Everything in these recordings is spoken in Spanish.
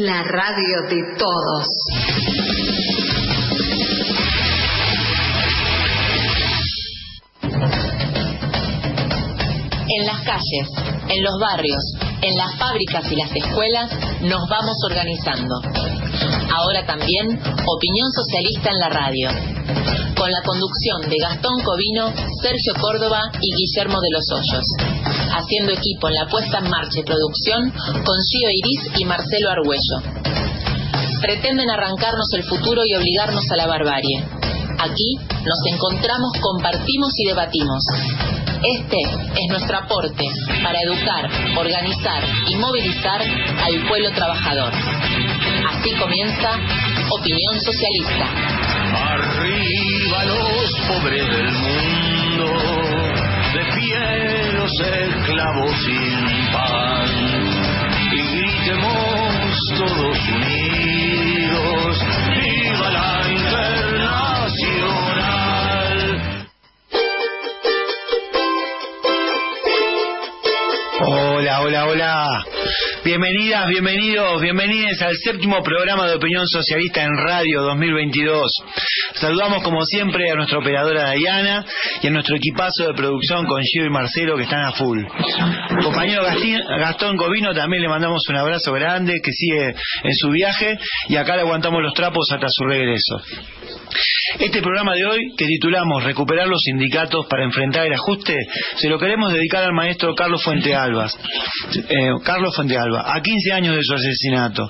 la radio de todos. En las calles, en los barrios, en las fábricas y las escuelas nos vamos organizando. Ahora también Opinión Socialista en la radio. Con la conducción de Gastón Covino, Sergio Córdoba y Guillermo de los Hoyos. Haciendo equipo en la puesta en marcha y producción con Gio Iris y Marcelo Argüello. Pretenden arrancarnos el futuro y obligarnos a la barbarie. Aquí nos encontramos, compartimos y debatimos. Este es nuestro aporte para educar, organizar y movilizar al pueblo trabajador. Así comienza Opinión Socialista. Arriba los pobres del mundo, de pie los esclavos sin pan, y gritemos todos unidos, ¡viva la Internacional! Hola, hola, hola. Bienvenidas, bienvenidos, bienvenidas al séptimo programa de Opinión Socialista en Radio 2022. Saludamos como siempre a nuestra operadora Diana y a nuestro equipazo de producción con Gio y Marcelo que están a full. Compañero Gastón Covino también le mandamos un abrazo grande, que sigue en su viaje y acá le aguantamos los trapos hasta su regreso. Este programa de hoy, que titulamos Recuperar los sindicatos para enfrentar el ajuste, se lo queremos dedicar al maestro Carlos Fuentealba, a 15 años de su asesinato.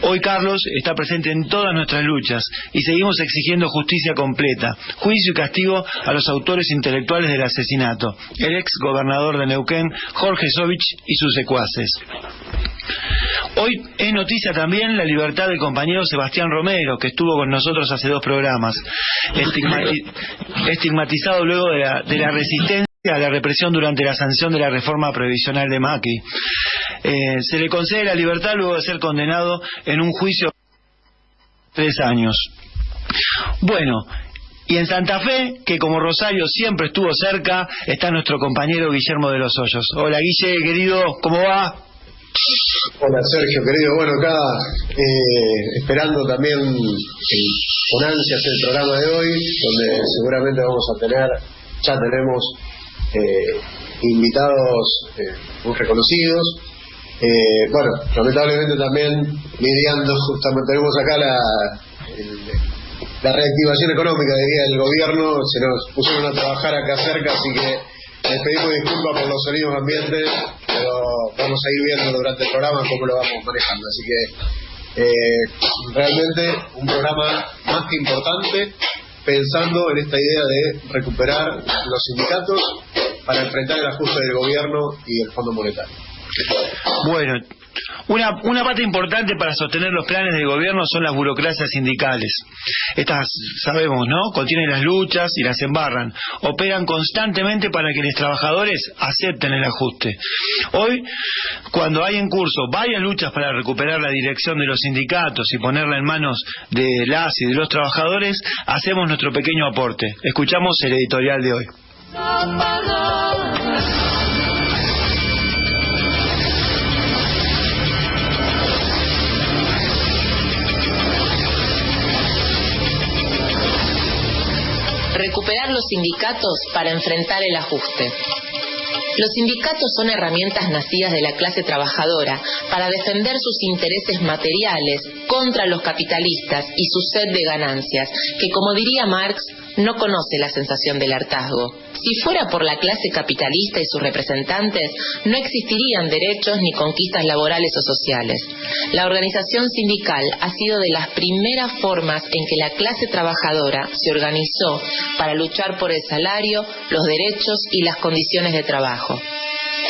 Hoy Carlos está presente en todas nuestras luchas y seguimos exigiendo justicia completa, juicio y castigo a los autores intelectuales del asesinato, el ex gobernador de Neuquén, Jorge Sovich, y sus secuaces. Hoy es noticia también la libertad del compañero Sebastián Romero, que estuvo con nosotros hace 2 programas, estigmatizado luego de la resistencia a la represión durante la sanción de la reforma previsional de Macri. Se le concede la libertad luego de ser condenado en un juicio de 3 años. Bueno, y en Santa Fe, que como Rosario siempre estuvo cerca, está nuestro compañero Guillermo de los Hoyos. Hola Guille, querido, ¿cómo va? Hola Sergio, querido, bueno, acá esperando también con ansias el programa de hoy, donde seguramente vamos a tener, ya tenemos invitados muy reconocidos. Bueno, lamentablemente también lidiando, justamente tenemos acá la reactivación económica, diría, del gobierno, se nos pusieron a trabajar acá cerca, así que les pedimos disculpas por los sonidos ambientes, pero vamos a ir viendo durante el programa cómo lo vamos manejando. Así que realmente un programa más que importante, pensando en esta idea de recuperar los sindicatos para enfrentar el ajuste del gobierno y del Fondo Monetario. Bueno, una parte importante para sostener los planes del gobierno son las burocracias sindicales. Estas, sabemos, ¿no?, contienen las luchas y las embarran. Operan constantemente para que los trabajadores acepten el ajuste. Hoy, cuando hay en curso varias luchas para recuperar la dirección de los sindicatos y ponerla en manos de las y de los trabajadores, hacemos nuestro pequeño aporte. Escuchamos el editorial de hoy. Recuperar los sindicatos para enfrentar el ajuste. Los sindicatos son herramientas nacidas de la clase trabajadora para defender sus intereses materiales contra los capitalistas y su sed de ganancias, que, como diría Marx, no conoce la sensación del hartazgo. Si fuera por la clase capitalista y sus representantes, no existirían derechos ni conquistas laborales o sociales. La organización sindical ha sido de las primeras formas en que la clase trabajadora se organizó para luchar por el salario, los derechos y las condiciones de trabajo.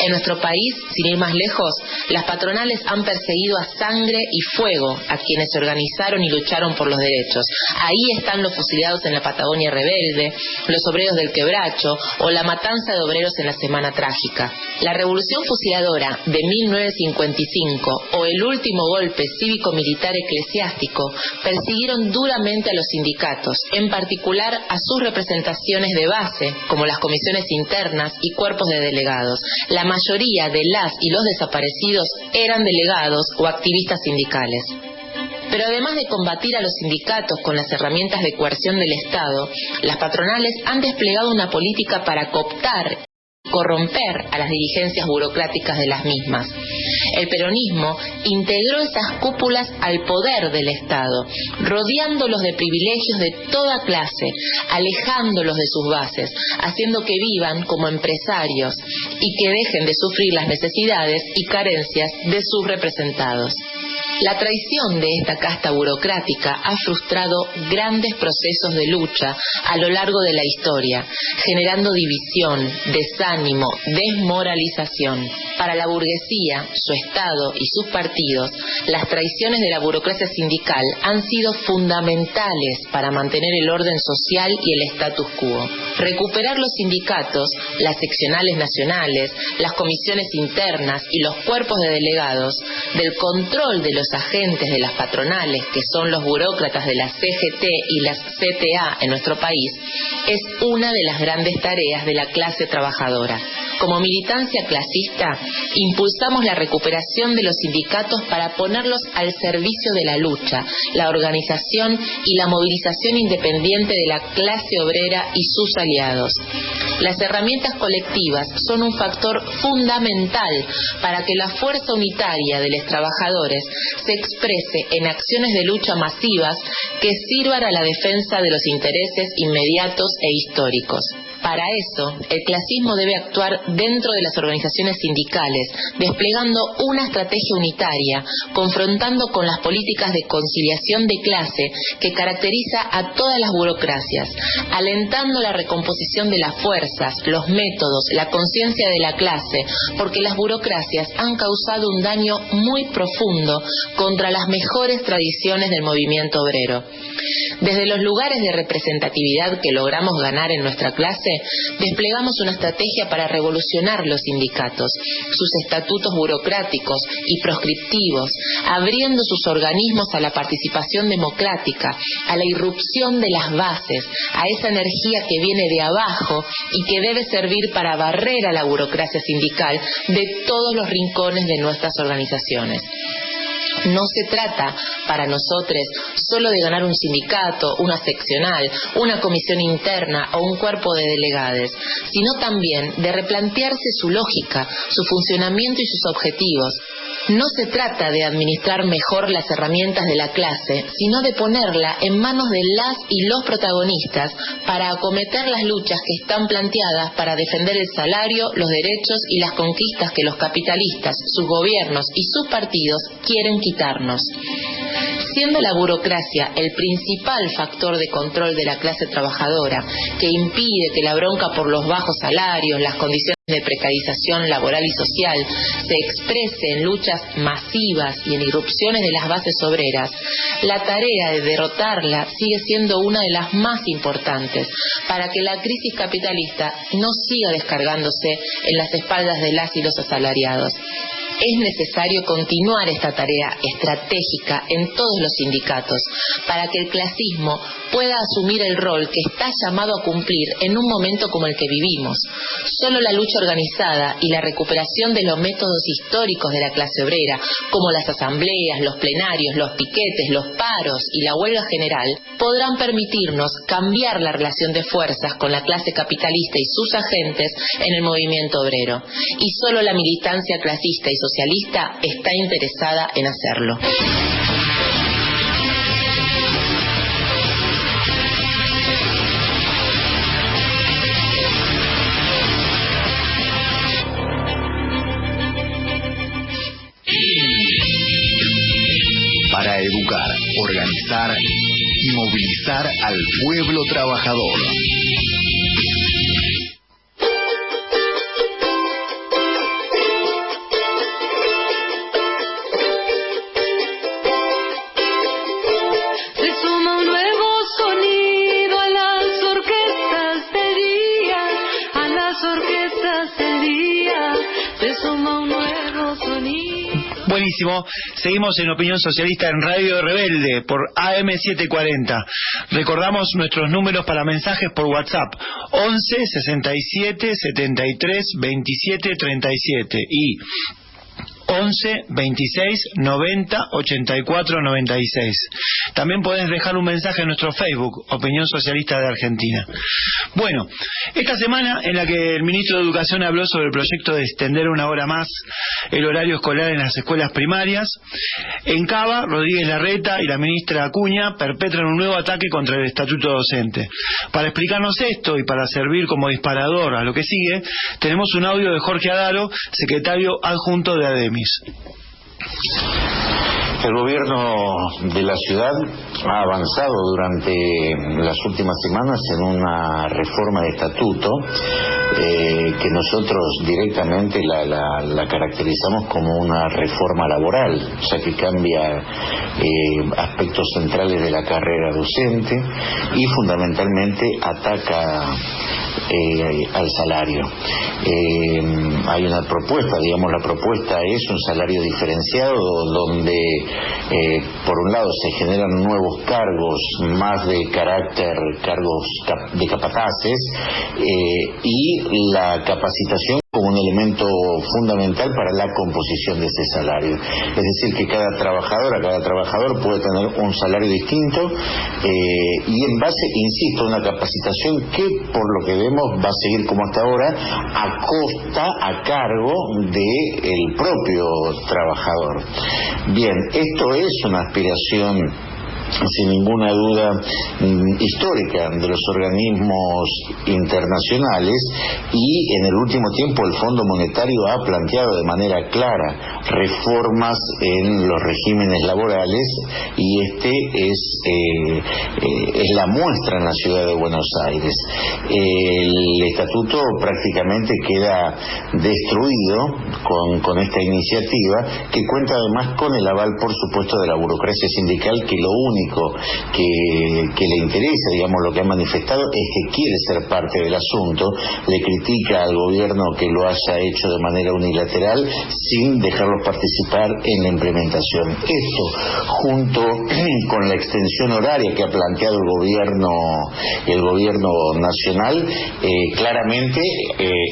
En nuestro país, sin ir más lejos, las patronales han perseguido a sangre y fuego a quienes se organizaron y lucharon por los derechos. Ahí están los fusilados en la Patagonia rebelde, los obreros del Quebracho o la matanza de obreros en la Semana Trágica. La revolución fusiladora de 1955 o el último golpe cívico-militar eclesiástico persiguieron duramente a los sindicatos, en particular a sus representaciones de base, como las comisiones internas y cuerpos de delegados. La mayoría de las y los desaparecidos eran delegados o activistas sindicales. Pero además de combatir a los sindicatos con las herramientas de coerción del Estado, las patronales han desplegado una política para cooptar y corromper a las dirigencias burocráticas de las mismas. El peronismo integró esas cúpulas al poder del Estado, rodeándolos de privilegios de toda clase, alejándolos de sus bases, haciendo que vivan como empresarios y que dejen de sufrir las necesidades y carencias de sus representados. La traición de esta casta burocrática ha frustrado grandes procesos de lucha a lo largo de la historia, generando división, desánimo, desmoralización. Para la burguesía, su Estado y sus partidos, las traiciones de la burocracia sindical han sido fundamentales para mantener el orden social y el status quo. Recuperar los sindicatos, las seccionales nacionales, las comisiones internas y los cuerpos de delegados, del control de los agentes de las patronales, que son los burócratas de la CGT y las CTA en nuestro país, es una de las grandes tareas de la clase trabajadora. Como militancia clasista, impulsamos la recuperación de los sindicatos para ponerlos al servicio de la lucha, la organización y la movilización independiente de la clase obrera y sus aliados. Las herramientas colectivas son un factor fundamental para que la fuerza unitaria de los trabajadores se exprese en acciones de lucha masivas que sirvan a la defensa de los intereses inmediatos e históricos. Para eso, el clasismo debe actuar dentro de las organizaciones sindicales, desplegando una estrategia unitaria, confrontando con las políticas de conciliación de clase que caracteriza a todas las burocracias, alentando la recomposición de las fuerzas, los métodos, la conciencia de la clase, porque las burocracias han causado un daño muy profundo contra las mejores tradiciones del movimiento obrero. Desde los lugares de representatividad que logramos ganar en nuestra clase, desplegamos una estrategia para revolucionar los sindicatos, sus estatutos burocráticos y proscriptivos, abriendo sus organismos a la participación democrática, a la irrupción de las bases, a esa energía que viene de abajo y que debe servir para barrer a la burocracia sindical de todos los rincones de nuestras organizaciones. No se trata para nosotros solo de ganar un sindicato, una seccional, una comisión interna o un cuerpo de delegades, sino también de replantearse su lógica, su funcionamiento y sus objetivos. No se trata de administrar mejor las herramientas de la clase, sino de ponerla en manos de las y los protagonistas para acometer las luchas que están planteadas para defender el salario, los derechos y las conquistas que los capitalistas, sus gobiernos y sus partidos quieren quitarnos. Siendo la burocracia el principal factor de control de la clase trabajadora, que impide que la bronca por los bajos salarios, las condiciones de precarización laboral y social se exprese en luchas masivas y en irrupciones de las bases obreras, la tarea de derrotarla sigue siendo una de las más importantes para que la crisis capitalista no siga descargándose en las espaldas de las y los asalariados. Es necesario continuar esta tarea estratégica en todos los sindicatos para que el clasismo pueda asumir el rol que está llamado a cumplir en un momento como el que vivimos. Solo la lucha organizada y la recuperación de los métodos históricos de la clase obrera, como las asambleas, los plenarios, los piquetes, los paros y la huelga general, podrán permitirnos cambiar la relación de fuerzas con la clase capitalista y sus agentes en el movimiento obrero. Y solo la militancia clasista y socialista está interesada en hacerlo. Para educar, organizar y movilizar al pueblo trabajador. Buenísimo. Seguimos en Opinión Socialista en Radio Rebelde por AM740. Recordamos nuestros números para mensajes por WhatsApp: 11 67 73 27 37 y 11 26 90 84 96. También podés dejar un mensaje en nuestro Facebook, Opinión Socialista de Argentina. Bueno, esta semana en la que el ministro de Educación habló sobre el proyecto de extender una hora más el horario escolar en las escuelas primarias, en Cava, Rodríguez Larreta y la ministra Acuña perpetran un nuevo ataque contra el estatuto docente. Para explicarnos esto y para servir como disparador a lo que sigue, tenemos un audio de Jorge Adaro, secretario adjunto de ADEMIS. El gobierno de la ciudad ha avanzado durante las últimas semanas en una reforma de estatuto que nosotros directamente la caracterizamos como una reforma laboral, o sea que cambia aspectos centrales de la carrera docente y fundamentalmente ataca al salario. Hay una propuesta, digamos, la propuesta es un salario diferenciado donde por un lado se generan nuevos cargos más de carácter, cargos de capataces, y la capacitación como un elemento fundamental para la composición de ese salario. Es decir, que cada trabajador puede tener un salario distinto y en base, insisto, una capacitación que, por lo que vemos, va a seguir como hasta ahora, a cargo del propio trabajador. Bien, esto es una aspiración sin ninguna duda histórica de los organismos internacionales, y en el último tiempo el Fondo Monetario ha planteado de manera clara reformas en los regímenes laborales, y es la muestra en la ciudad de Buenos Aires. El estatuto prácticamente queda destruido con esta iniciativa, que cuenta además con el aval, por supuesto, de la burocracia sindical, que lo único que le interesa, digamos, lo que ha manifestado es que quiere ser parte del asunto, le critica al gobierno que lo haya hecho de manera unilateral sin dejarlos participar en la implementación. Esto, junto con la extensión horaria que ha planteado el gobierno nacional, claramente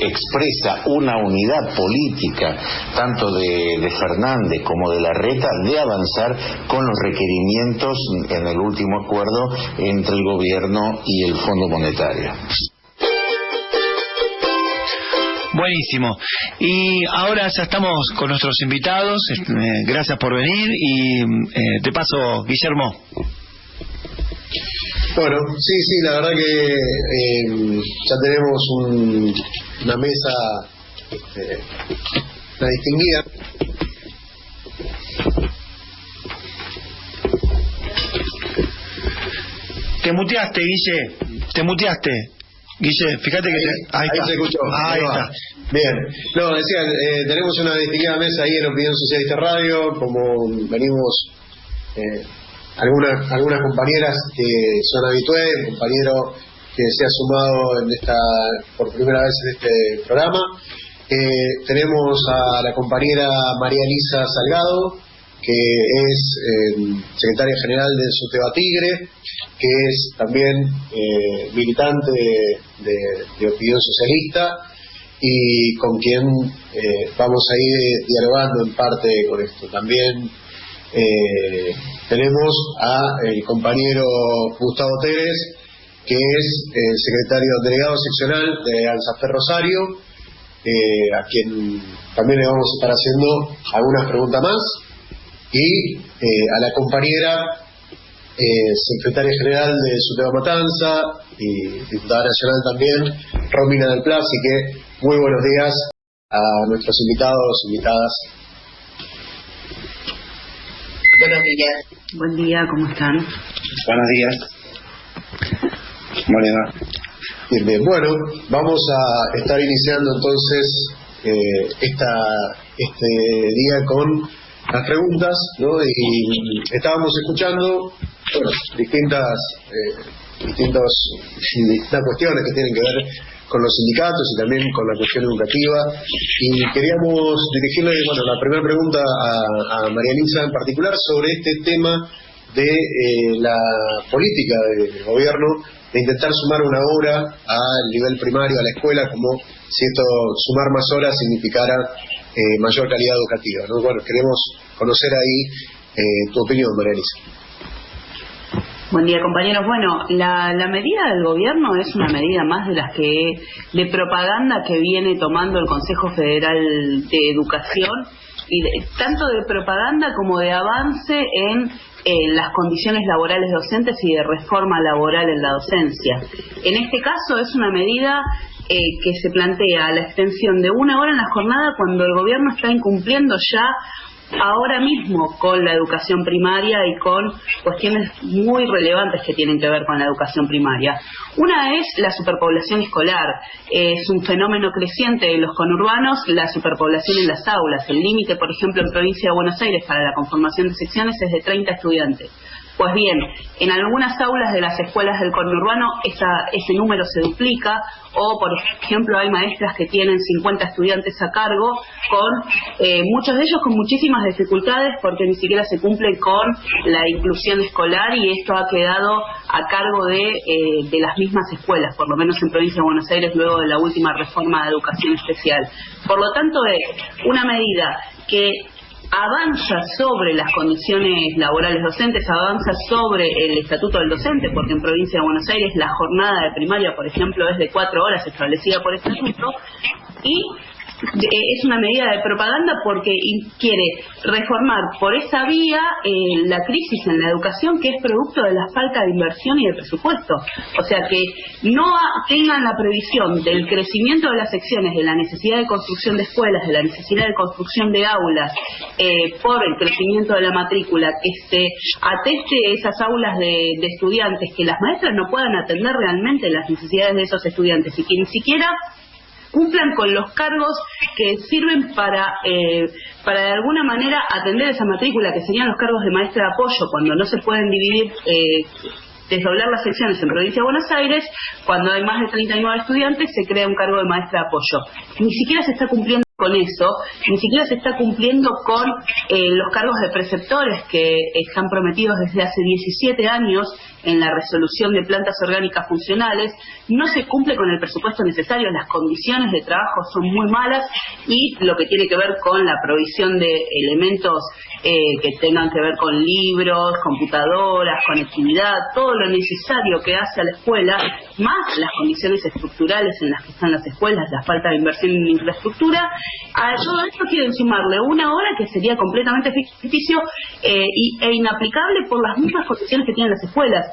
expresa una unidad política tanto de Fernández como de Larreta de avanzar con los requerimientos en el último acuerdo entre el gobierno y el Fondo Monetario. Buenísimo. Y ahora ya estamos con nuestros invitados. Gracias por venir y te paso, Guillermo. Bueno, sí, la verdad que ya tenemos una mesa una distinguida. Te muteaste, Guille, fíjate que ahí está. Se escuchó. Ahí está. Bien. No, decía, tenemos una distinguida mesa ahí en Opinión Socialista Radio, como venimos algunas compañeras que son habituales, un compañero que se ha sumado por primera vez en este programa. Tenemos a la compañera María Elisa Salgado, que es secretaria general del Suteba Tigre, que es también militante de Opinión Socialista, y con quien vamos a ir dialogando en parte con esto. También tenemos al compañero Gustavo Teres, que es el secretario delegado seccional de Alzafé Rosario, a quien también le vamos a estar haciendo algunas preguntas más, y a la compañera secretaria general de Suteba Matanza y diputada nacional también, Romina del Pla. Así que muy buenos días a nuestros invitados, invitadas. Buenos días. Buen día, ¿cómo están? Buenos días. Morena. Bien, bueno, vamos a estar iniciando entonces este día con las preguntas, ¿no? Y estábamos escuchando distintas cuestiones que tienen que ver con los sindicatos y también con la cuestión educativa. Y queríamos dirigirle, la primera pregunta a María Elisa en particular sobre este tema de la política del gobierno de intentar sumar una hora al nivel primario, a la escuela, como si esto, sumar más horas significara mayor calidad educativa, ¿no? Bueno, queremos conocer ahí tu opinión, María Elisa. Buen día, compañeros. Bueno, la medida del gobierno es una medida más de propaganda que viene tomando el Consejo Federal de Educación, y tanto de propaganda como de avance en las condiciones laborales docentes y de reforma laboral en la docencia. En este caso es una medida que se plantea la extensión de 1 hora en la jornada cuando el gobierno está incumpliendo ya ahora mismo con la educación primaria y con cuestiones muy relevantes que tienen que ver con la educación primaria. Una es la superpoblación escolar. Es un fenómeno creciente en los conurbanos, la superpoblación en las aulas. El límite, por ejemplo, en provincia de Buenos Aires para la conformación de secciones es de 30 estudiantes. Pues bien, en algunas aulas de las escuelas del conurbano ese número se duplica, o por ejemplo hay maestras que tienen 50 estudiantes a cargo, muchos de ellos con muchísimas dificultades porque ni siquiera se cumple con la inclusión escolar, y esto ha quedado a cargo de las mismas escuelas, por lo menos en provincia de Buenos Aires, luego de la última reforma de educación especial. Por lo tanto, es una medida que avanza sobre las condiciones laborales docentes, avanza sobre el estatuto del docente, porque en provincia de Buenos Aires la jornada de primaria, por ejemplo, es de 4 horas establecida por estatuto, y es una medida de propaganda porque quiere reformar por esa vía la crisis en la educación, que es producto de la falta de inversión y de presupuesto. O sea, que no tengan la previsión del crecimiento de las secciones, de la necesidad de construcción de escuelas, de la necesidad de construcción de aulas, por el crecimiento de la matrícula, que se ateste esas aulas de estudiantes, que las maestras no puedan atender realmente las necesidades de esos estudiantes y que ni siquiera cumplan con los cargos que sirven para de alguna manera atender esa matrícula, que serían los cargos de maestra de apoyo, cuando no se pueden dividir, desdoblar las secciones en provincia de Buenos Aires. Cuando hay más de 39 estudiantes se crea un cargo de maestra de apoyo. Ni siquiera se está cumpliendo con eso, ni siquiera se está cumpliendo con los cargos de preceptores que están prometidos desde hace 17 años en la resolución de plantas orgánicas funcionales. No se cumple con el presupuesto necesario, las condiciones de trabajo son muy malas, y lo que tiene que ver con la provisión de elementos que tengan que ver con libros, computadoras, conectividad, todo lo necesario que hace a la escuela, más las condiciones estructurales en las que están las escuelas, la falta de inversión en infraestructura. A todo esto quieren sumarle 1 hora que sería completamente ficticio e inaplicable por las mismas condiciones que tienen las escuelas.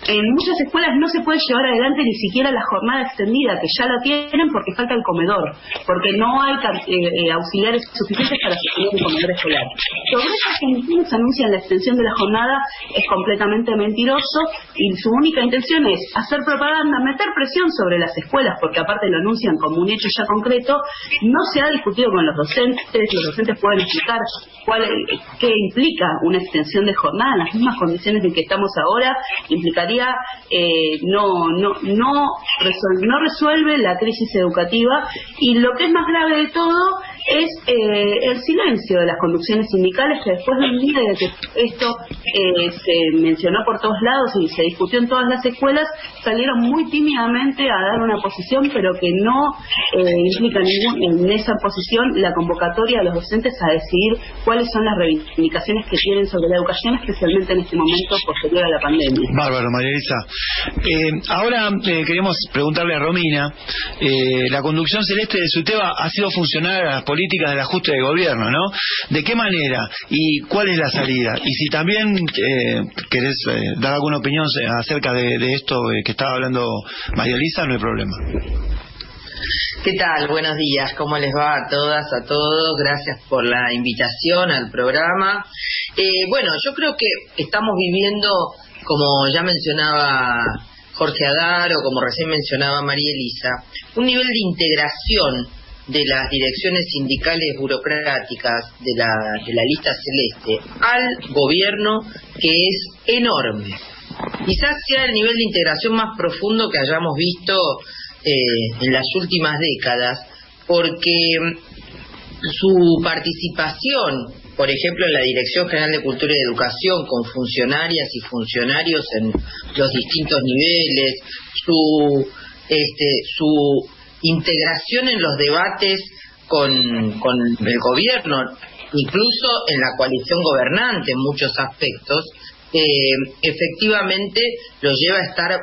En muchas escuelas no se puede llevar adelante ni siquiera la jornada extendida, que ya la tienen porque falta el comedor, porque no hay auxiliares suficientes para sostener un comedor escolar. Sobre esas condiciones anuncian la extensión de la jornada, es completamente mentiroso, y su única intención es hacer propaganda, meter presión sobre las escuelas, porque aparte lo anuncian como un hecho ya concreto. No se ha discutido con los docentes pueden explicar qué implica una extensión de jornada en las mismas condiciones en que estamos ahora. Implicaría no resuelve la crisis educativa, y lo que es más grave de todo es el silencio de las conducciones sindicales, que después de un día de que esto se mencionó por todos lados y se discutió en todas las escuelas, salieron muy tímidamente a dar una posición, pero que no implica en esa posición la convocatoria a los docentes a decidir cuáles son las reivindicaciones que tienen sobre la educación, especialmente en este momento posterior a la pandemia. Bárbaro, María Elisa. Ahora queremos preguntarle a Romina, la conducción celeste de SUTEBA ha sido funcional a las políticas del ajuste de gobierno, ¿no? ¿De qué manera y cuál es la salida? Y si también querés dar alguna opinión acerca de esto que estaba hablando María Elisa, no hay problema. ¿Qué tal? Buenos días, ¿cómo les va a todas, a todos? Gracias por la invitación al programa. Bueno, yo creo que estamos viviendo, como ya mencionaba Jorge Adar o como recién mencionaba María Elisa, un nivel de integración de las direcciones sindicales burocráticas de la lista celeste al gobierno, que es enorme. Quizás sea el nivel de integración más profundo que hayamos visto en las últimas décadas, porque su participación, por ejemplo, en la Dirección General de Cultura y Educación, con funcionarias y funcionarios en los distintos niveles, su integración en los debates con el gobierno, incluso en la coalición gobernante en muchos aspectos, efectivamente lo lleva a estar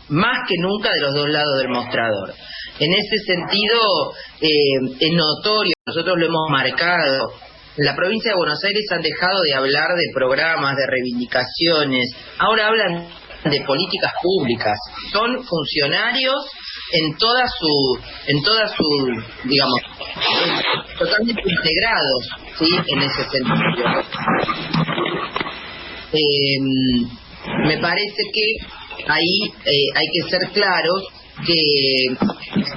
más que nunca de los dos lados del mostrador. En ese sentido, es notorio, nosotros lo hemos marcado. En la provincia de Buenos Aires han dejado de hablar de programas, de reivindicaciones, ahora hablan de políticas públicas. Son funcionarios en toda su, digamos, totalmente integrados, ¿sí? En ese sentido. Me parece que ahí hay que ser claros que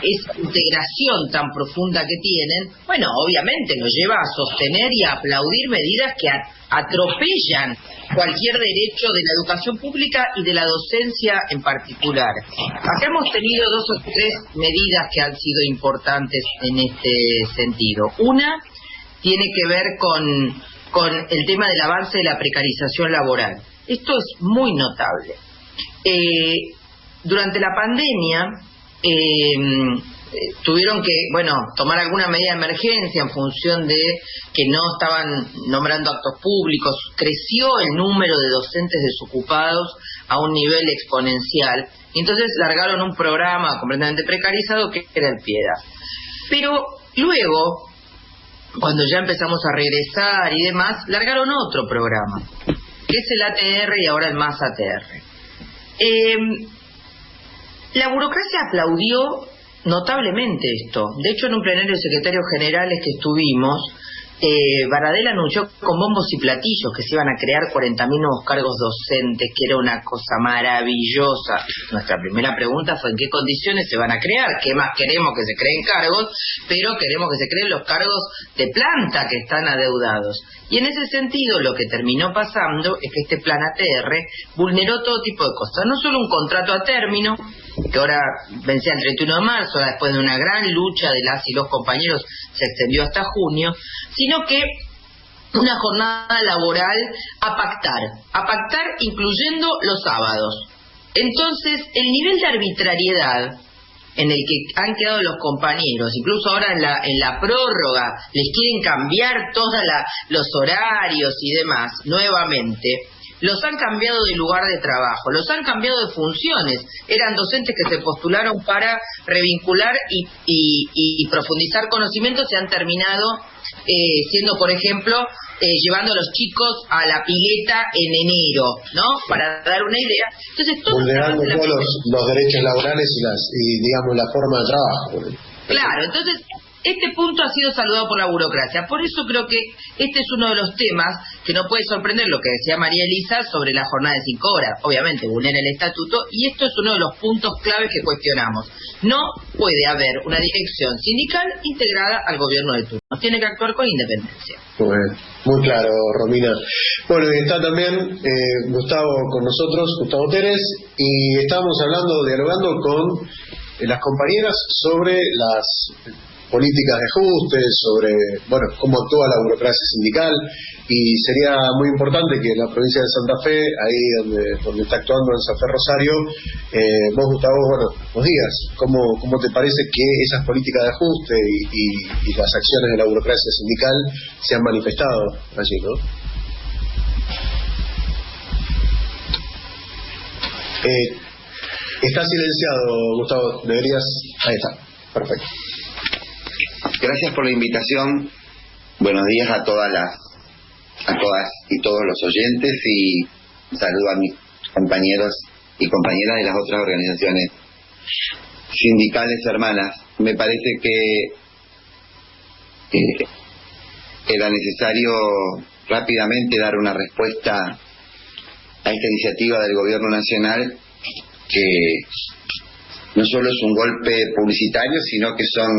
esa integración tan profunda que tienen, bueno, obviamente lo lleva a sostener y a aplaudir medidas que atropellan cualquier derecho de la educación pública y de la docencia en particular. Acá hemos tenido 2 o 3 medidas que han sido importantes en este sentido. Una tiene que ver con el tema del avance de la precarización laboral. Esto es muy notable. Durante la pandemia tuvieron que, tomar alguna medida de emergencia en función de que no estaban nombrando actos públicos. Creció el número de docentes desocupados a un nivel exponencial. Y entonces largaron un programa completamente precarizado que era el Piedad. Pero luego, cuando ya empezamos a regresar y demás, largaron otro programa, que es el ATR y ahora el Más ATR. La burocracia aplaudió notablemente esto. De hecho, en un plenario de secretarios generales que estuvimos, Baradel anunció con bombos y platillos que se iban a crear 40.000 nuevos cargos docentes, que era una cosa maravillosa. Nuestra primera pregunta fue: ¿en qué condiciones se van a crear? ¿Qué más queremos que se creen cargos? Pero queremos que se creen los cargos de planta que están adeudados. Y en ese sentido, lo que terminó pasando es que este plan ATR vulneró todo tipo de cosas. No solo un contrato a término, que ahora vencía el 31 de marzo, después de una gran lucha de las y los compañeros, se extendió hasta junio, sino que una jornada laboral a pactar incluyendo los sábados. Entonces, el nivel de arbitrariedad en el que han quedado los compañeros, incluso ahora en la prórroga, les quieren cambiar todos los horarios y demás, nuevamente, los han cambiado de lugar de trabajo, los han cambiado de funciones. Eran docentes que se postularon para revincular y profundizar conocimientos y han terminado siendo, por ejemplo, llevando a los chicos a la pileta en enero, ¿no? Para dar una idea. Entonces, vulnerando todos los derechos laborales y digamos la forma de trabajo. Claro, entonces este punto ha sido saludado por la burocracia. Por eso creo que este es uno de los temas que no puede sorprender lo que decía María Elisa sobre la jornada de 5 horas. Obviamente vulnera el estatuto y esto es uno de los puntos claves que cuestionamos. No puede haber una dirección sindical integrada al gobierno de turno. Tiene que actuar con independencia. Muy claro, Romina. Bueno, y está también Gustavo con nosotros, Gustavo Teres, y estábamos dialogando con las compañeras sobre las políticas de ajuste, sobre cómo actúa la burocracia sindical, y sería muy importante que en la provincia de Santa Fe, ahí donde está actuando en San Fe Rosario, vos, Gustavo, nos digas cómo te parece que esas políticas de ajuste y las acciones de la burocracia sindical se han manifestado allí, ¿no? Está silenciado, Gustavo, deberías... Ahí está, perfecto. Gracias por la invitación. Buenos días a todas y todos los oyentes, y saludo a mis compañeros y compañeras de las otras organizaciones sindicales hermanas. Me parece que era necesario rápidamente dar una respuesta a esta iniciativa del Gobierno Nacional, que no solo es un golpe publicitario, sino que son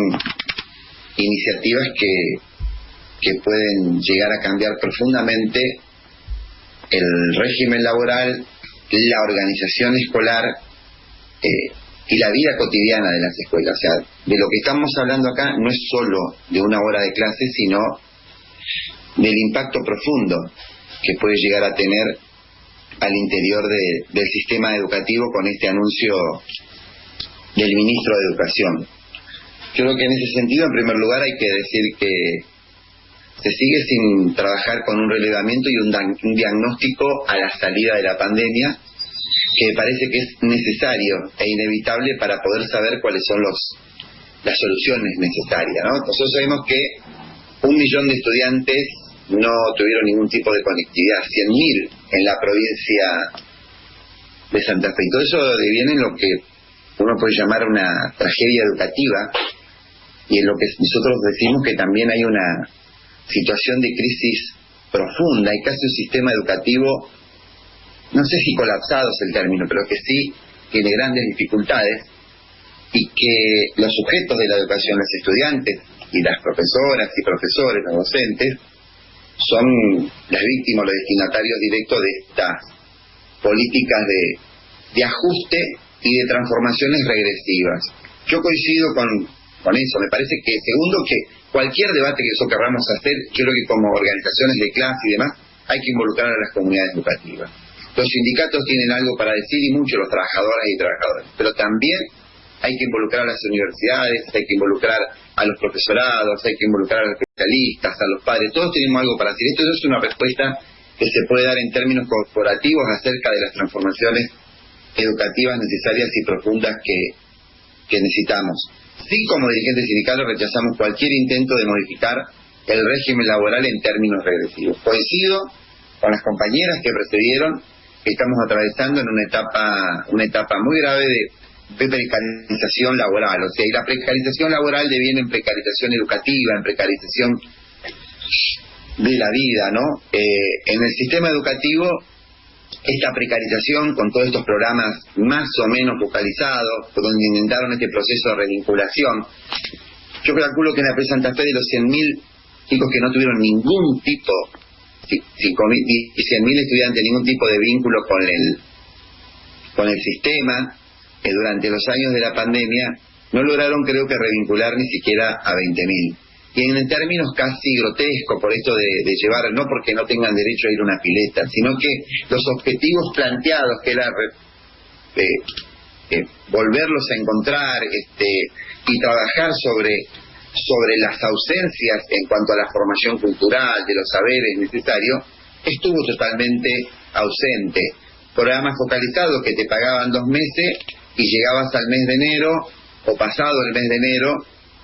iniciativas que pueden llegar a cambiar profundamente el régimen laboral, la organización escolar y la vida cotidiana de las escuelas. O sea, de lo que estamos hablando acá no es solo de una hora de clase, sino del impacto profundo que puede llegar a tener al interior del sistema educativo con este anuncio del ministro de Educación. Yo creo que en ese sentido, en primer lugar, hay que decir que se sigue sin trabajar con un relevamiento y un diagnóstico a la salida de la pandemia, que me parece que es necesario e inevitable para poder saber cuáles son las soluciones necesarias, ¿no? Nosotros sabemos que 1 millón de estudiantes no tuvieron ningún tipo de conectividad, 100.000 en la provincia de Santa Fe, y todo eso deviene en lo que uno puede llamar una tragedia educativa, y en lo que nosotros decimos que también hay una situación de crisis profunda, hay casi un sistema educativo, no sé si colapsado es el término, pero que sí tiene grandes dificultades, y que los sujetos de la educación, los estudiantes y las profesoras y profesores, los docentes, son las víctimas, los destinatarios directos de estas políticas de ajuste y de transformaciones regresivas. Yo coincido con eso. Me parece que, segundo, que cualquier debate que eso querramos hacer, yo creo que como organizaciones de clase y demás, hay que involucrar a las comunidades educativas. Los sindicatos tienen algo para decir, y mucho los trabajadoras y trabajadores, pero también hay que involucrar a las universidades, hay que involucrar a los profesorados, hay que involucrar a los especialistas, a los padres. Todos tenemos algo para decir. Esto es una respuesta que se puede dar en términos corporativos acerca de las transformaciones educativas necesarias y profundas que necesitamos. Sí, como dirigentes sindicales rechazamos cualquier intento de modificar el régimen laboral en términos regresivos. Coincido con las compañeras que precedieron que estamos atravesando en una etapa muy grave de precarización laboral. O sea, y la precarización laboral deviene en precarización educativa, en precarización de la vida, ¿no? En el sistema educativo, esta precarización, con todos estos programas más o menos focalizados, donde intentaron este proceso de revinculación, yo calculo que en la PRE Santa Fe, de los 100.000 chicos que no tuvieron ningún tipo, 5.000 y 100.000 estudiantes, ningún tipo de vínculo con el sistema, durante los años de la pandemia, no lograron, creo que, revincular ni siquiera a 20.000. Y en términos casi grotescos, por esto de llevar, no porque no tengan derecho a ir a una pileta, sino que los objetivos planteados, que era volverlos a encontrar y trabajar sobre las ausencias en cuanto a la formación cultural, de los saberes necesarios, estuvo totalmente ausente. Programas focalizados que te pagaban 2 meses y llegabas al mes de enero, o pasado el mes de enero,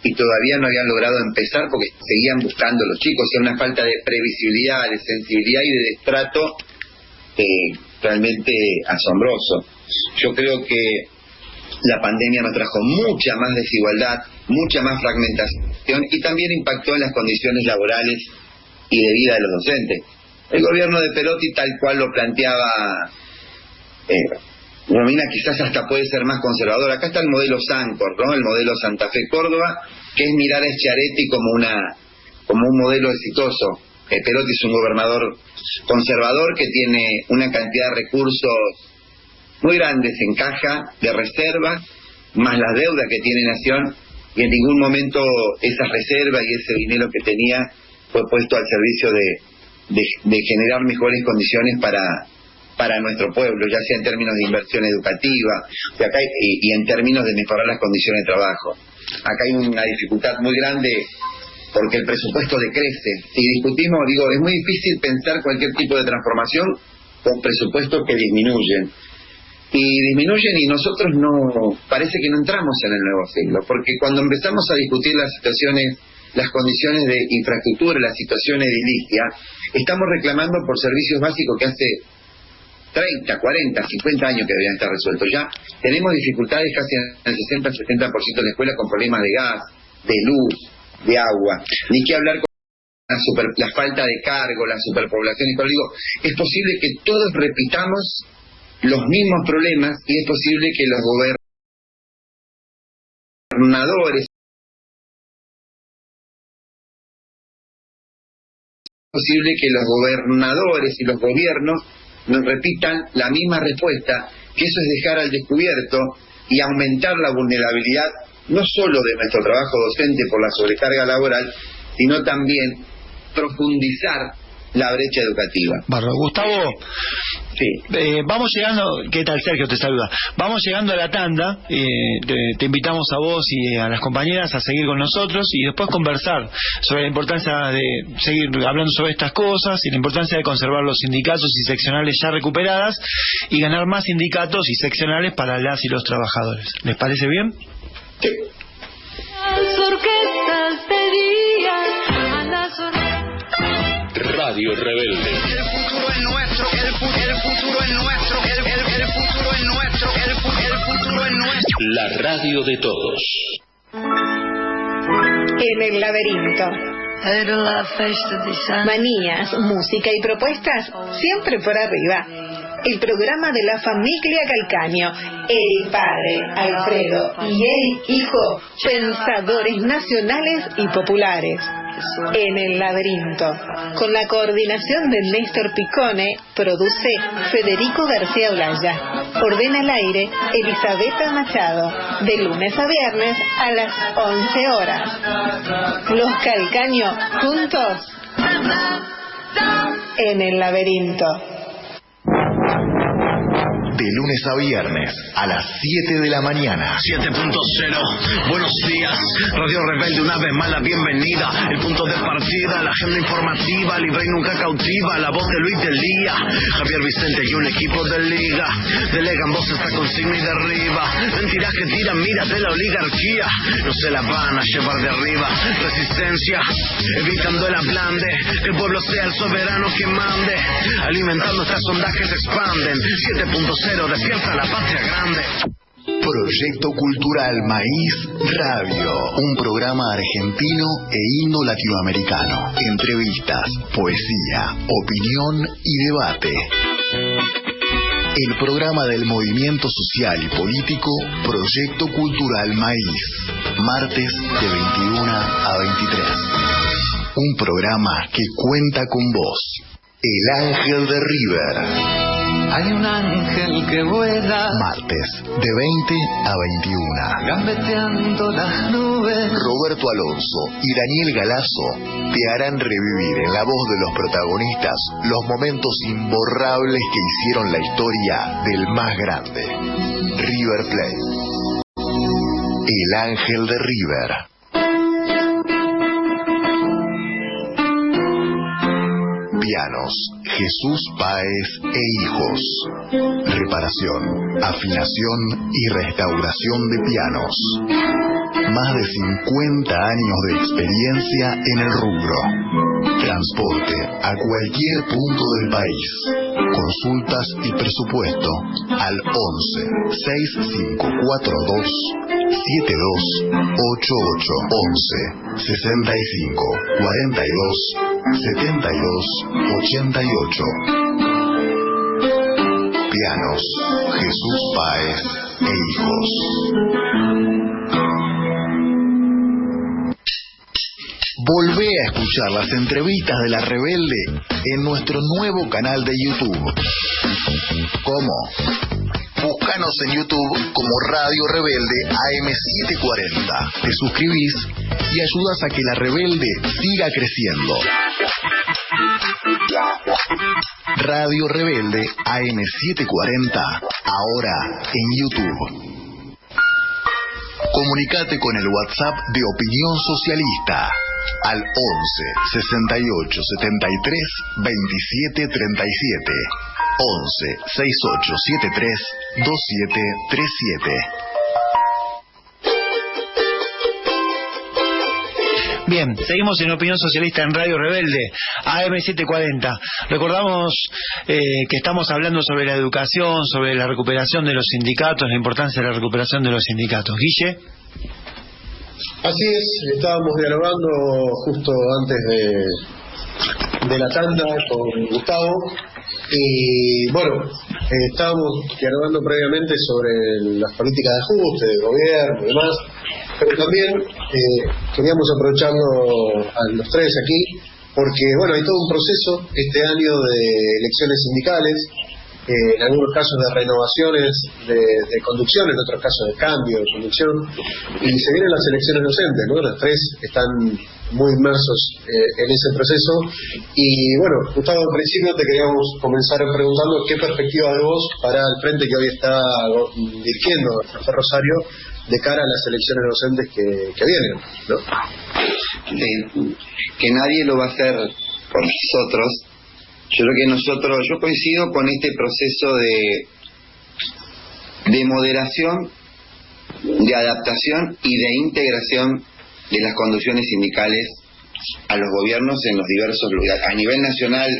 y todavía no habían logrado empezar porque seguían buscando los chicos. O sea, una falta de previsibilidad, de sensibilidad y de destrato realmente asombroso. Yo creo que la pandemia nos trajo mucha más desigualdad, mucha más fragmentación, y también impactó en las condiciones laborales y de vida de los docentes. El gobierno de Perotti, tal cual lo planteaba Romina, quizás hasta puede ser más conservador. Acá está el modelo Sancor, ¿no? El modelo Santa Fe Córdoba, que es mirar a Schiaretti como un modelo exitoso. Perotti es un gobernador conservador que tiene una cantidad de recursos muy grandes en caja de reserva, más las deudas que tiene Nación, y en ningún momento esas reservas y ese dinero que tenía fue puesto al servicio de generar mejores condiciones para nuestro pueblo, ya sea en términos de inversión educativa, o sea, acá y en términos de mejorar las condiciones de trabajo. Acá hay una dificultad muy grande porque el presupuesto decrece. Si discutimos, es muy difícil pensar cualquier tipo de transformación con presupuestos que disminuyen. Y nosotros parece que no entramos en el nuevo siglo, porque cuando empezamos a discutir las condiciones de infraestructura, las situaciones de edilicia, estamos reclamando por servicios básicos que hace 30, 40, 50 años que deberían estar resueltos. Ya tenemos dificultades casi en el 60-70% de la escuela con problemas de gas, de luz, de agua. Ni que hablar con la falta de cargo, la superpoblación. Y es posible que todos repitamos los mismos problemas, y es posible que los gobernadores, y los gobiernos nos repitan la misma respuesta, que eso es dejar al descubierto y aumentar la vulnerabilidad no solo de nuestro trabajo docente por la sobrecarga laboral, sino también profundizar la brecha educativa. Gustavo, sí. Vamos llegando. ¿Qué tal, Sergio? Te saluda. Vamos llegando a la tanda. Te invitamos a vos y a las compañeras a seguir con nosotros y después conversar sobre la importancia de seguir hablando sobre estas cosas y la importancia de conservar los sindicatos y seccionales ya recuperadas y ganar más sindicatos y seccionales para las y los trabajadores. ¿Les parece bien? Sí. Las orquestas de día, a las Radio Rebelde. El futuro es nuestro, el futuro es nuestro, el futuro es nuestro, el futuro es nuestro. La radio de todos. En el laberinto. Manías, música y propuestas siempre por arriba. El programa de la familia Calcaño, el padre Alfredo y el hijo, pensadores nacionales y populares. En el laberinto, con la coordinación de Néstor Picone, produce Federico García Olaya. Ordena al aire Elisabetta Machado, de lunes a viernes a las 11 horas. Los Calcaño juntos en el laberinto. De lunes a viernes a las 7 de la mañana. 7.0, buenos días, Radio Rebelde, una vez más la bienvenida, el punto de partida, la agenda informativa, libre y nunca cautiva, la voz de Luis del Día, Javier Vicente y un equipo de liga, delegan voces a consigna y derriba, mentiras que tiran miras de la oligarquía, no se la van a llevar de arriba, resistencia, evitando el ablande, que el pueblo sea el soberano que mande, alimentando estas ondas que se expanden, 7.0, despierta la patria grande. Proyecto Cultural Maíz Radio, un programa argentino e himno latinoamericano. Entrevistas, poesía, opinión y debate. El programa del movimiento social y político Proyecto Cultural Maíz. Martes de 21 a 23. Un programa que cuenta con vos. El Ángel de River. Hay un ángel que vuela. Martes, de 20 a 21. Gambeteando las nubes. Roberto Alonso y Daniel Galazo te harán revivir en la voz de los protagonistas los momentos imborrables que hicieron la historia del más grande, River Plate. El Ángel de River. Pianos, Jesús Páez e Hijos. Reparación, afinación y restauración de pianos. Más de 50 años de experiencia en el rubro. Transporte a cualquier punto del país. Consultas y presupuesto al 11 6542 7288 11 65 42 72 88. Pianos, Jesús Páez e Hijos. Volvé a escuchar las entrevistas de La Rebelde en nuestro nuevo canal de YouTube. ¿Cómo? Búscanos en YouTube como Radio Rebelde AM740. Te suscribís y ayudas a que La Rebelde siga creciendo. Radio Rebelde AM740, ahora en YouTube. Comunicate con el WhatsApp de Opinión Socialista al 11 68 73 27 37. 11 68 73 27 37. Bien, seguimos en Opinión Socialista en Radio Rebelde, AM740. Recordamos que estamos hablando sobre la educación, sobre la recuperación de los sindicatos, la importancia de la recuperación de los sindicatos. Guille. Así es, estábamos dialogando justo antes de la tanda con Gustavo y bueno, estábamos dialogando previamente sobre las políticas de ajuste del gobierno y demás, pero también queríamos aprovecharlo a los tres aquí porque bueno, hay todo un proceso este año de elecciones sindicales en algunos casos de renovaciones de conducción, en otros casos de cambio de conducción, y se vienen las elecciones docentes, ¿no? Las tres están muy inmersos en ese proceso. Y bueno, Gustavo, en principio te queríamos comenzar preguntando qué perspectiva de vos para el frente que hoy está dirigiendo José Rosario de cara a las elecciones docentes que vienen, ¿no? Que nadie lo va a hacer por nosotros. Yo creo que yo coincido con este proceso de moderación, de adaptación y de integración de las conducciones sindicales a los gobiernos en los diversos lugares. A nivel nacional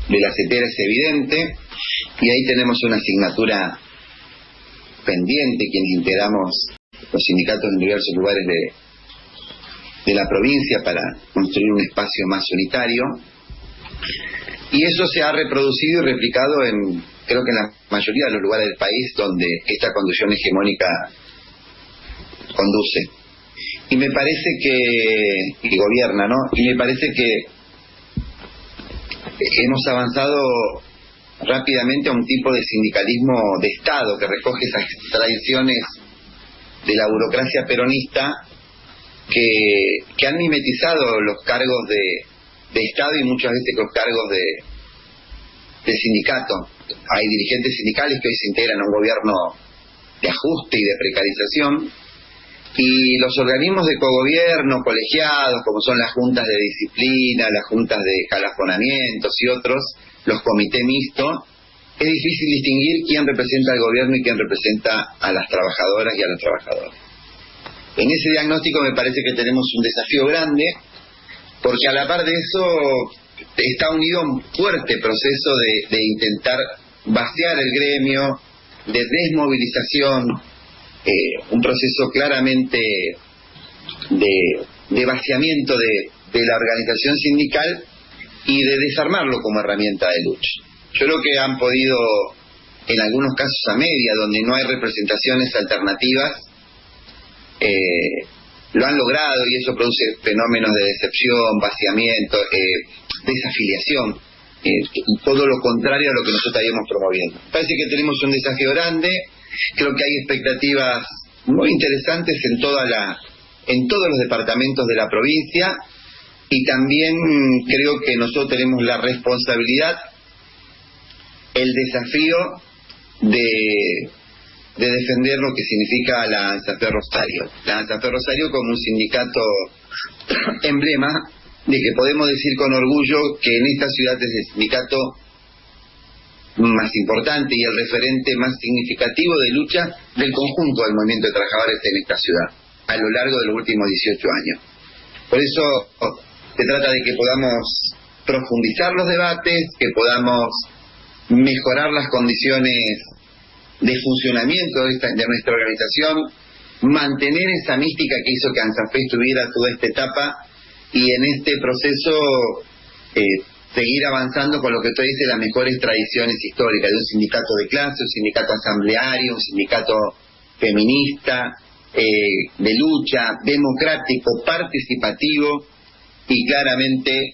de la CETERA es evidente, y ahí tenemos una asignatura pendiente quienes integramos los sindicatos en diversos lugares de la provincia para construir un espacio más unitario. Y eso se ha reproducido y replicado creo que en la mayoría de los lugares del país donde esta conducción hegemónica conduce. Y me parece que gobierna, ¿no? Y me parece que hemos avanzado rápidamente a un tipo de sindicalismo de Estado que recoge esas tradiciones de la burocracia peronista que han mimetizado los cargos de Estado y muchas veces los cargos de sindicato. Hay dirigentes sindicales que hoy se integran a un gobierno de ajuste y de precarización, y los organismos de cogobierno colegiados, como son las juntas de disciplina, las juntas de escalafonamientos y otros, los comités mixtos, es difícil distinguir quién representa al gobierno y quién representa a las trabajadoras y a los trabajadores. En ese diagnóstico me parece que tenemos un desafío grande, porque a la par de eso está unido a un fuerte proceso de intentar vaciar el gremio, de desmovilización, un proceso claramente de vaciamiento de la organización sindical y de desarmarlo como herramienta de lucha. Yo creo que han podido, en algunos casos a media, donde no hay representaciones alternativas, lo han logrado, y eso produce fenómenos de decepción, vaciamiento, desafiliación, todo lo contrario a lo que nosotros estaríamos promoviendo. Parece que tenemos un desafío grande. Creo que hay expectativas muy interesantes en todos los departamentos de la provincia, y también creo que nosotros tenemos la responsabilidad, el desafío de defender lo que significa la ANSAFE Rosario. La ANSAFE Rosario como un sindicato emblema, de que podemos decir con orgullo que en esta ciudad es el sindicato más importante y el referente más significativo de lucha del conjunto del movimiento de trabajadores en esta ciudad a lo largo de los últimos 18 años. Por eso se trata de que podamos profundizar los debates, que podamos mejorar las condiciones de funcionamiento de nuestra organización, mantener esa mística que hizo que ANSAFE estuviera toda esta etapa, y en este proceso seguir avanzando con lo que usted dice, las mejores tradiciones históricas de un sindicato de clase, un sindicato asambleario, un sindicato feminista, de lucha, democrático, participativo y claramente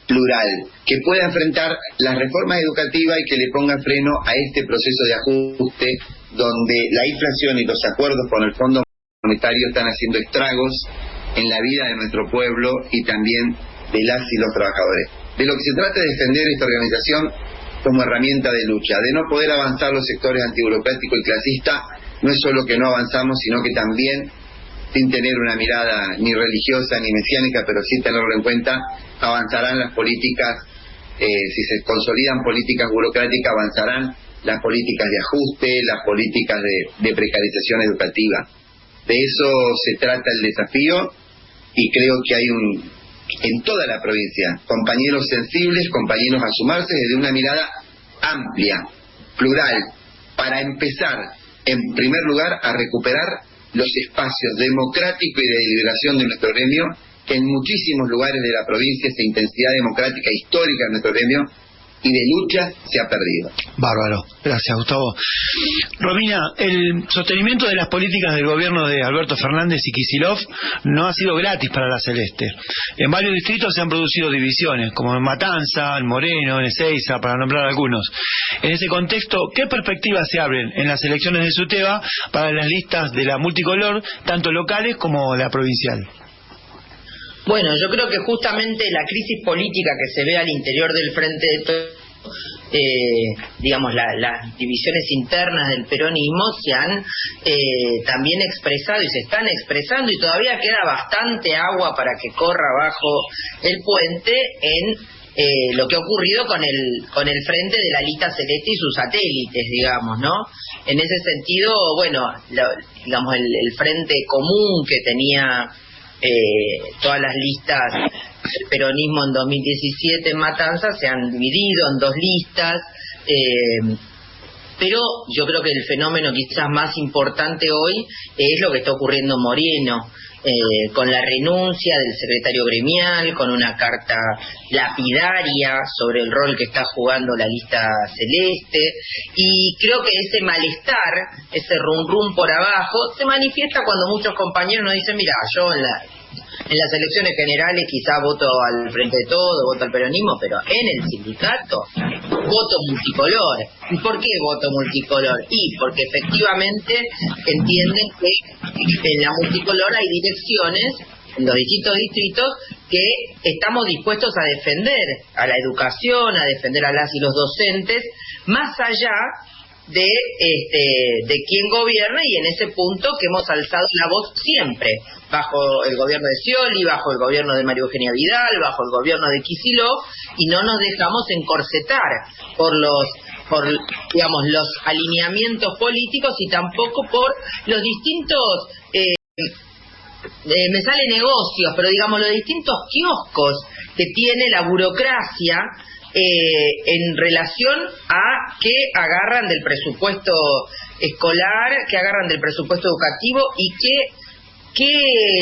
plural, que pueda enfrentar las reformas educativas y que le ponga freno a este proceso de ajuste donde la inflación y los acuerdos con el Fondo Monetario están haciendo estragos en la vida de nuestro pueblo y también de las y los trabajadores. De lo que se trata es defender esta organización como herramienta de lucha, de no poder avanzar los sectores antiburocrático y clasista. No es solo que no avanzamos, sino que también, sin tener una mirada ni religiosa ni mesiánica, pero sí tenerlo en cuenta, avanzarán las políticas, si se consolidan políticas burocráticas, avanzarán las políticas de ajuste, las políticas de precarización educativa. De eso se trata el desafío, y creo que hay en toda la provincia compañeros sensibles, compañeros a sumarse desde una mirada amplia, plural, para empezar, en primer lugar, a recuperar los espacios democráticos y de deliberación de nuestro gremio, que en muchísimos lugares de la provincia esa intensidad democrática histórica de nuestro gremio y de lucha se ha perdido. Bárbaro, gracias Gustavo. Romina, el sostenimiento de las políticas del gobierno de Alberto Fernández y Kicillof no ha sido gratis para la Celeste. En varios distritos se han producido divisiones, como en Matanza, en Moreno, en Ezeiza, para nombrar algunos. En ese contexto, ¿qué perspectivas se abren en las elecciones de SUTEBA para las listas de la multicolor, tanto locales como la provincial? Bueno, yo creo que justamente la crisis política que se ve al interior del Frente de Todos, digamos, las divisiones internas del peronismo se han también expresado y se están expresando, y todavía queda bastante agua para que corra bajo el puente en lo que ha ocurrido con el Frente de la Lista Celeste y sus satélites, digamos, ¿no? En ese sentido, bueno, digamos, el Frente Común que tenía todas las listas del peronismo en 2017 en Matanza se han dividido en dos listas, pero yo creo que el fenómeno quizás más importante hoy es lo que está ocurriendo en Moreno, con la renuncia del secretario gremial, con una carta lapidaria sobre el rol que está jugando la lista celeste, y creo que ese malestar, ese rum rum por abajo, se manifiesta cuando muchos compañeros nos dicen, mira, yo en las elecciones generales quizá voto al Frente de Todo, voto al peronismo, pero en el sindicato voto multicolor. ¿Y por qué voto multicolor? Y porque efectivamente entienden que en la multicolor hay direcciones en los distintos distritos que estamos dispuestos a defender a la educación, a defender a las y los docentes, más allá de quién gobierna, y en ese punto que hemos alzado la voz siempre, bajo el gobierno de Scioli, bajo el gobierno de María Eugenia Vidal, bajo el gobierno de Kicillof, y no nos dejamos encorsetar por digamos, los alineamientos políticos, y tampoco por los distintos me sale negocios, pero digamos los distintos kioscos que tiene la burocracia en relación a que agarran del presupuesto escolar, que agarran del presupuesto educativo, y qué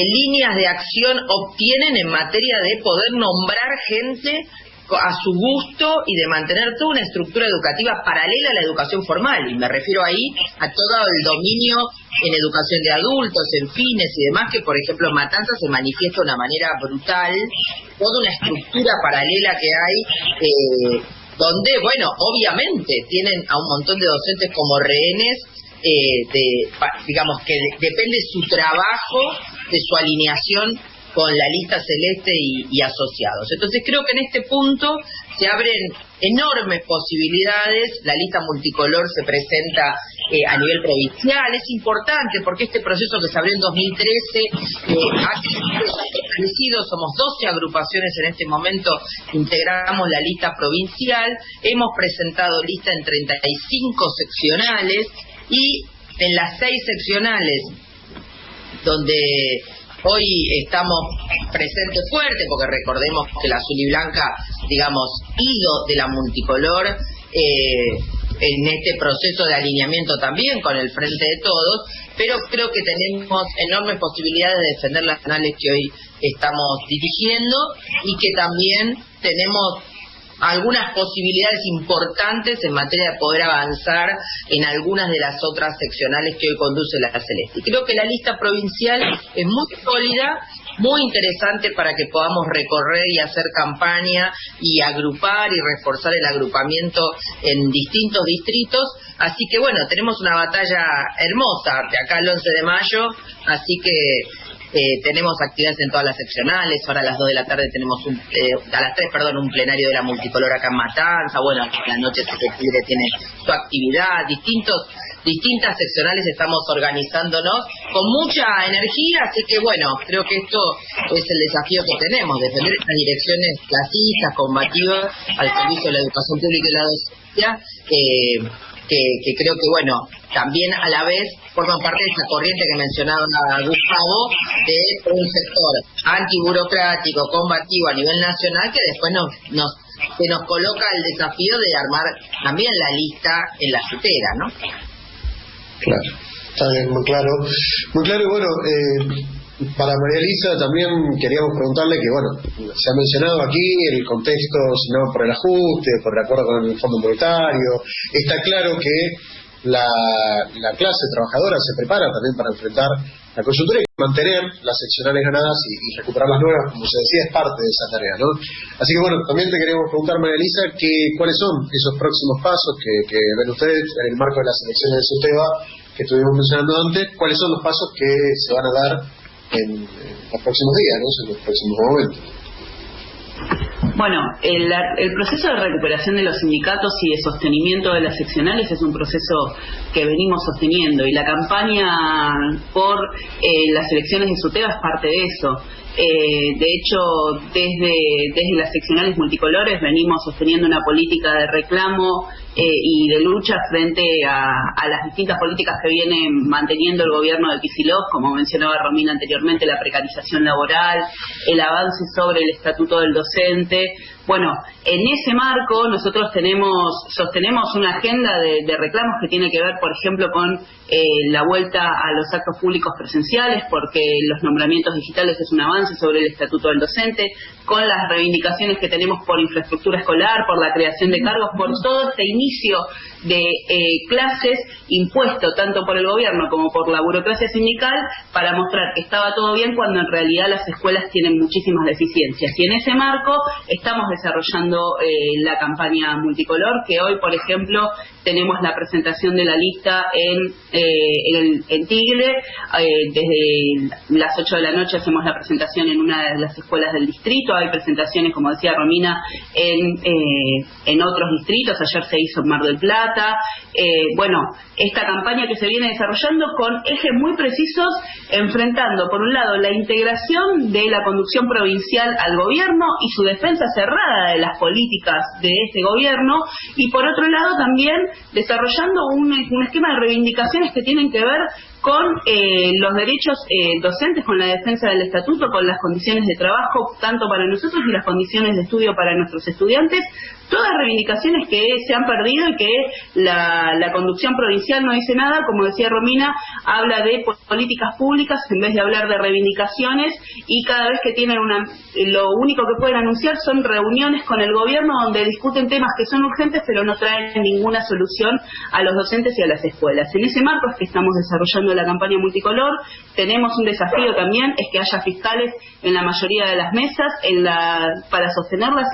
líneas de acción obtienen en materia de poder nombrar gente a su gusto y de mantener toda una estructura educativa paralela a la educación formal, y me refiero ahí a todo el dominio en educación de adultos, en fines y demás, que por ejemplo en Matanza se manifiesta de una manera brutal, toda una estructura paralela que hay, donde, bueno, obviamente tienen a un montón de docentes como rehenes, digamos que depende su trabajo, de su alineación con la lista celeste y asociados. Entonces creo que en este punto se abren enormes posibilidades. La lista multicolor se presenta a nivel provincial. Es importante porque este proceso que se abrió en 2013 ha sido establecido. Somos 12 agrupaciones en este momento, integramos la lista provincial, hemos presentado lista en 35 seccionales, y en las 6 seccionales donde hoy estamos presentes fuertes, porque recordemos que la azul y blanca, digamos, ido de la multicolor, en este proceso de alineamiento también con el Frente de Todos, pero creo que tenemos enormes posibilidades de defender las canales que hoy estamos dirigiendo, y que también tenemos algunas posibilidades importantes en materia de poder avanzar en algunas de las otras seccionales que hoy conduce la Celeste. Y creo que la lista provincial es muy sólida, muy interesante para que podamos recorrer y hacer campaña y agrupar y reforzar el agrupamiento en distintos distritos. Así que bueno, tenemos una batalla hermosa de acá al 11 de mayo, así que tenemos actividades en todas las seccionales. Ahora a las 2 de la tarde tenemos a las 3, un plenario de la multicolor acá en Matanza. Bueno, la noche Septiembre tiene su actividad, distintas seccionales estamos organizándonos con mucha energía, así que bueno, creo que esto es el desafío que tenemos, defender estas direcciones clasistas, combativas, al servicio de la educación pública y la docencia, que creo que, bueno, también a la vez forman parte de esa corriente que mencionaba Gustavo, de un sector antiburocrático, combativo a nivel nacional, que después se nos coloca el desafío de armar también la lista en la chutera, ¿no? Claro, está bien, muy claro. Muy claro, y bueno, para María Elisa también queríamos preguntarle que, bueno, se ha mencionado aquí el contexto, si no por el ajuste, por el acuerdo con el Fondo Monetario. Está claro que la clase trabajadora se prepara también para enfrentar la coyuntura y mantener las seccionales ganadas y recuperar las nuevas, como se decía, es parte de esa tarea, ¿no? Así que bueno, también te queríamos preguntar, María Elisa, cuáles son esos próximos pasos que ven ustedes en el marco de las elecciones de SUTEBA que estuvimos mencionando antes, cuáles son los pasos que se van a dar en los próximos días, ¿no? En los próximos momentos. Bueno, el proceso de recuperación de los sindicatos y de sostenimiento de las seccionales es un proceso que venimos sosteniendo, y la campaña por las elecciones de SUTEBA es parte de eso. De hecho, desde las seccionales multicolores venimos sosteniendo una política de reclamo y de lucha frente a las distintas políticas que viene manteniendo el gobierno de Kicillof, como mencionaba Romina anteriormente, la precarización laboral, el avance sobre el estatuto del docente. Bueno, en ese marco nosotros sostenemos una agenda de reclamos que tiene que ver, por ejemplo, con la vuelta a los actos públicos presenciales, porque los nombramientos digitales es un avance sobre el estatuto del docente, con las reivindicaciones que tenemos por infraestructura escolar, por la creación de cargos, por todo este inicio de clases impuesto tanto por el gobierno como por la burocracia sindical para mostrar que estaba todo bien cuando en realidad las escuelas tienen muchísimas deficiencias. Y en ese marco estamos desarrollando la campaña multicolor, que hoy, por ejemplo, tenemos la presentación de la lista en Tigre. Desde las 8 de la noche hacemos la presentación en una de las escuelas del distrito. Hay presentaciones, como decía Romina, en otros distritos. Ayer se hizo en Mar del Plata. Bueno, esta campaña que se viene desarrollando con ejes muy precisos, enfrentando, por un lado, la integración de la conducción provincial al gobierno y su defensa cerrada de las políticas de este gobierno, y por otro lado también desarrollando un esquema de reivindicaciones que tienen que ver con los derechos docentes, con la defensa del estatuto, con las condiciones de trabajo tanto para nosotros y las condiciones de estudio para nuestros estudiantes. Todas reivindicaciones que se han perdido y que la conducción provincial no dice nada. Como decía Romina, habla de políticas públicas en vez de hablar de reivindicaciones, y cada vez que tienen lo único que pueden anunciar son reuniones con el gobierno donde discuten temas que son urgentes pero no traen ninguna solución a los docentes y a las escuelas. En ese marco es que estamos desarrollando la campaña multicolor. Tenemos un desafío también, es que haya fiscales en la mayoría de las mesas para sostenerlas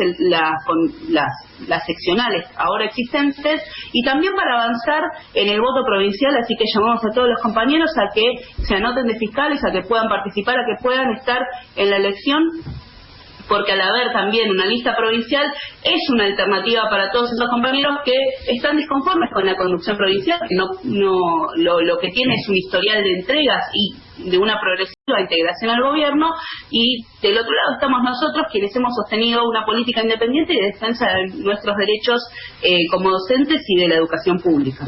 las seccionales ahora existentes, y también para avanzar en el voto provincial. Así que llamamos a todos los compañeros a que se anoten de fiscales, a que puedan participar, a que puedan estar en la elección, porque al haber también una lista provincial es una alternativa para todos esos compañeros que están disconformes con la conducción provincial, que lo que tiene es un historial de entregas y de una progresiva integración al gobierno, y del otro lado estamos nosotros, quienes hemos sostenido una política independiente de defensa de nuestros derechos como docentes y de la educación pública.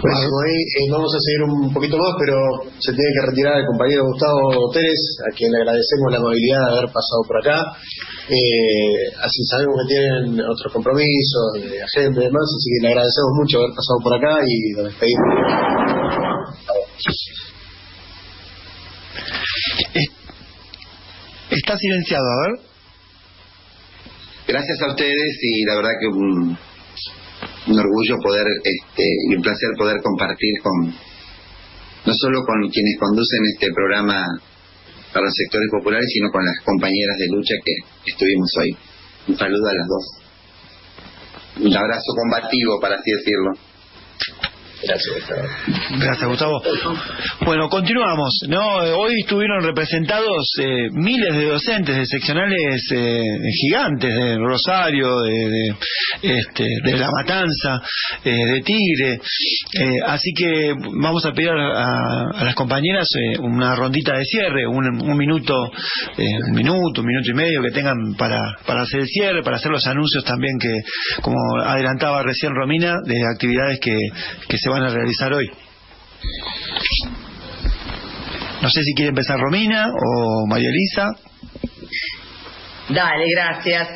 Bueno, ahí vamos a seguir un poquito más, pero se tiene que retirar el compañero Gustavo Teres, a quien le agradecemos la amabilidad de haber pasado por acá. Así sabemos que tienen otros compromisos de agenda y demás, así que le agradecemos mucho haber pasado por acá y lo despedimos. Está silenciado, a ver. Gracias a ustedes, y la verdad que un orgullo poder y un placer poder compartir no solo con quienes conducen este programa para los sectores populares, sino con las compañeras de lucha que estuvimos hoy. Un saludo a las dos. Un abrazo combativo, para así decirlo. Gracias, Gustavo. Bueno, continuamos, ¿no? Hoy estuvieron representados miles de docentes de seccionales gigantes, de Rosario, de La Matanza, de Tigre. Así que vamos a pedir a las compañeras una rondita de cierre, un minuto y medio que tengan para hacer el cierre, para hacer los anuncios también que, como adelantaba recién Romina, de actividades que se van a realizar hoy. No sé si quiere empezar Romina o María Elisa. Dale, gracias.